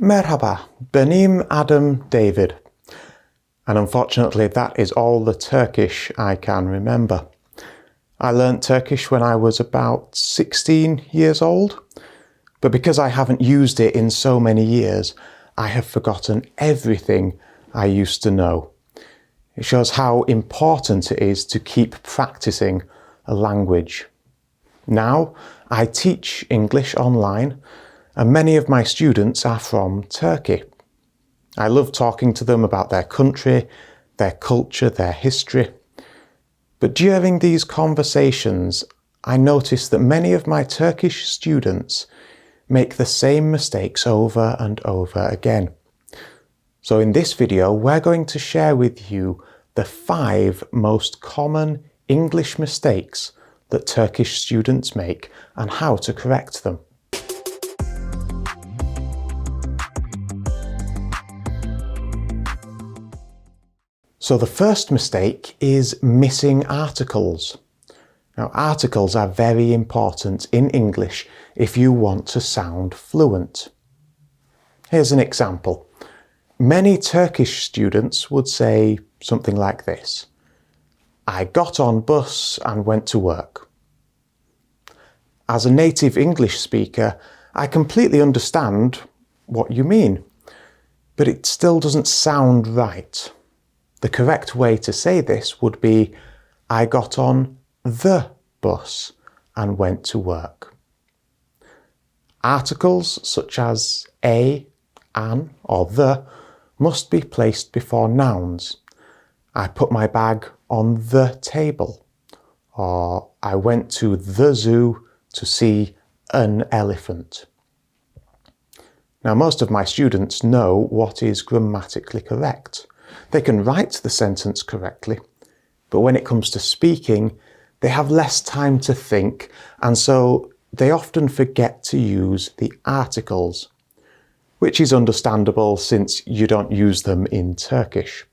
Merhaba, benim adım David. And unfortunately that is all the Turkish I can remember. I learnt Turkish when I was about 16 years old, but because I haven't used it in so many years, I have forgotten everything I used to know. It shows how important it is to keep practicing a language. Now, I teach English online, and many of my students are from Turkey. I love talking to them about their country, their culture, their history. But during these conversations, I notice that many of my Turkish students make the same mistakes over and over again. So in this video, we're going to share with you the 5 most common English mistakes that Turkish students make and how to correct them. So the first mistake is missing articles. Now, articles are very important in English if you want to sound fluent. Here's an example. Many Turkish students would say something like this. I got on bus and went to work. As a native English speaker, I completely understand what you mean, but it still doesn't sound right. The correct way to say this would be, I got on the bus and went to work. Articles such as a, an, or the must be placed before nouns. I put my bag on the table, or I went to the zoo to see an elephant. Now, most of my students know what is grammatically correct. They can write the sentence correctly, but when it comes to speaking, they have less time to think, and so they often forget to use the articles, which is understandable since you don't use them in Turkish.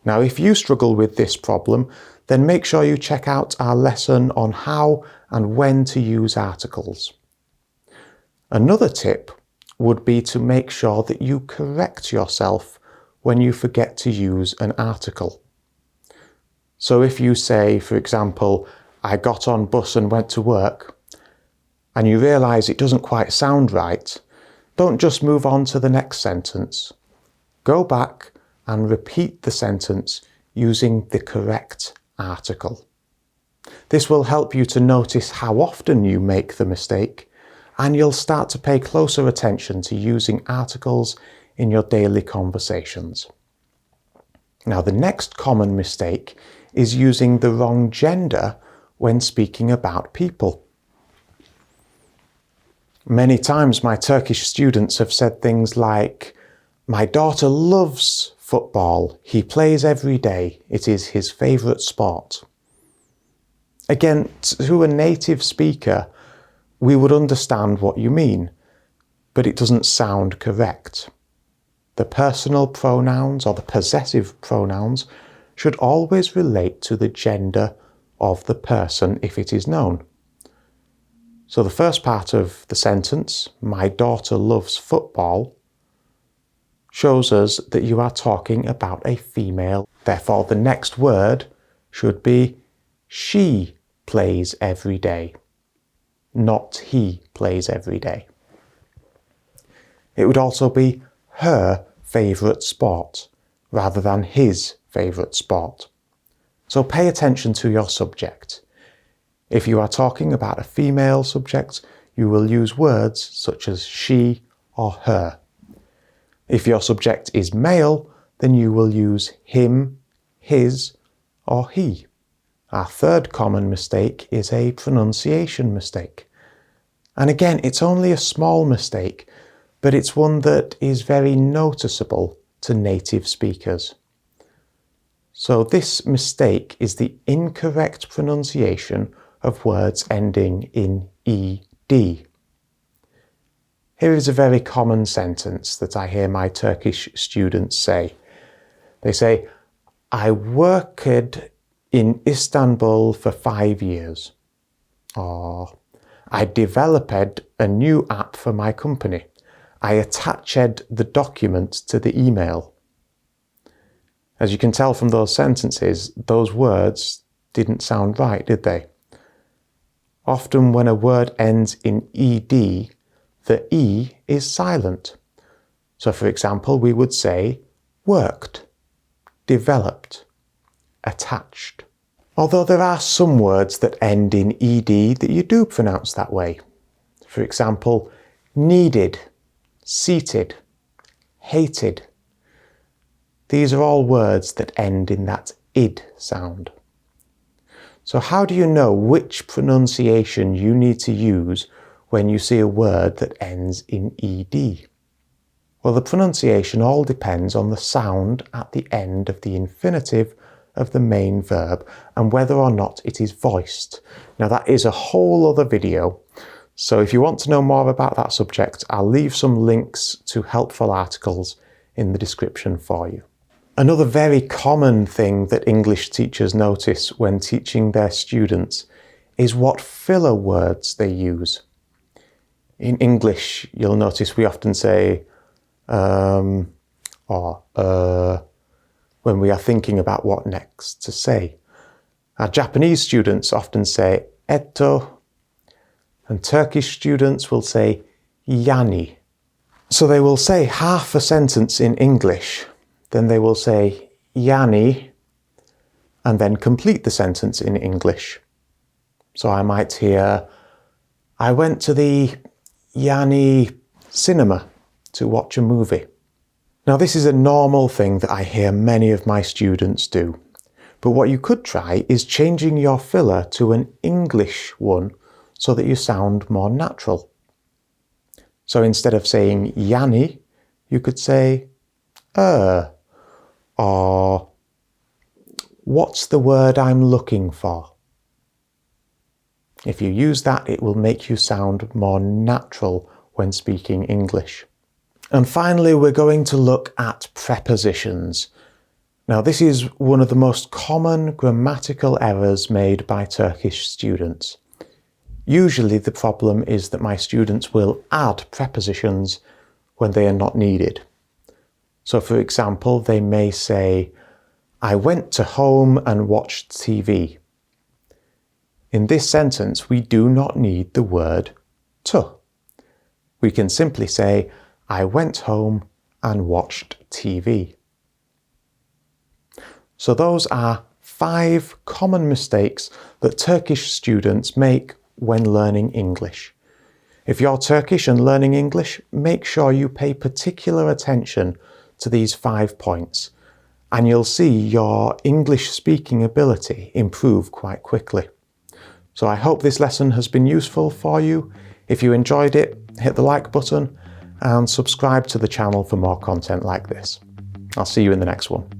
Now, if you struggle with this problem, then make sure you check out our lesson on how and when to use articles. Another tip would be to make sure that you correct yourself when you forget to use an article. So if you say, for example, I got on bus and went to work, and you realise it doesn't quite sound right, don't just move on to the next sentence. Go back and repeat the sentence using the correct article. This will help you to notice how often you make the mistake, and you'll start to pay closer attention to using articles in your daily conversations. Now, the next common mistake is using the wrong gender when speaking about people. Many times my Turkish students have said things like, my daughter loves football. He plays every day. It is his favourite sport. Again, to a native speaker, we would understand what you mean, but it doesn't sound correct. The personal pronouns or the possessive pronouns should always relate to the gender of the person if it is known. So the first part of the sentence, my daughter loves football, shows us that you are talking about a female. Therefore, the next word should be she plays every day, not he plays every day. It would also be her favourite sport rather than his favourite sport. So pay attention to your subject. If you are talking about a female subject, you will use words such as she or her. If your subject is male, then you will use him, his, or he. Our third common mistake is a pronunciation mistake. And again, it's only a small mistake, but it's one that is very noticeable to native speakers. So this mistake is the incorrect pronunciation of words ending in ed. Here is a very common sentence that I hear my Turkish students say. They say, I worked in Istanbul for 5 years. Or, I developed a new app for my company. I attached the document to the email. As you can tell from those sentences, those words didn't sound right, did they? Often when a word ends in ed, the e is silent. So for example, we would say worked, developed, attached. Although there are some words that end in ed that you do pronounce that way. For example, needed, seated, hated. These are all words that end in that id sound. So how do you know which pronunciation you need to use when you see a word that ends in ed? Well, the pronunciation all depends on the sound at the end of the infinitive of the main verb and whether or not it is voiced. Now that is a whole other video, so if you want to know more about that subject, I'll leave some links to helpful articles in the description for you. Another very common thing that English teachers notice when teaching their students is what filler words they use. In English, you'll notice we often say when we are thinking about what next to say. Our Japanese students often say etto, and Turkish students will say yani. So they will say half a sentence in English, then they will say yani, and then complete the sentence in English. So I might hear, I went to the yani cinema to watch a movie. Now this is a normal thing that I hear many of my students do, but what you could try is changing your filler to an English one so that you sound more natural. So instead of saying yani, you could say or what's the word I'm looking for? If you use that, it will make you sound more natural when speaking English. And finally, we're going to look at prepositions. Now, this is one of the most common grammatical errors made by Turkish students. Usually the problem is that my students will add prepositions when they are not needed. So for example, they may say, I went to home and watched TV. In this sentence, we do not need the word to. We can simply say, I went home and watched TV. So those are 5 common mistakes that Turkish students make when learning English. If you're Turkish and learning English, make sure you pay particular attention to these 5 points, and you'll see your English speaking ability improve quite quickly. So I hope this lesson has been useful for you. If you enjoyed it, hit the like button and subscribe to the channel for more content like this. I'll see you in the next one.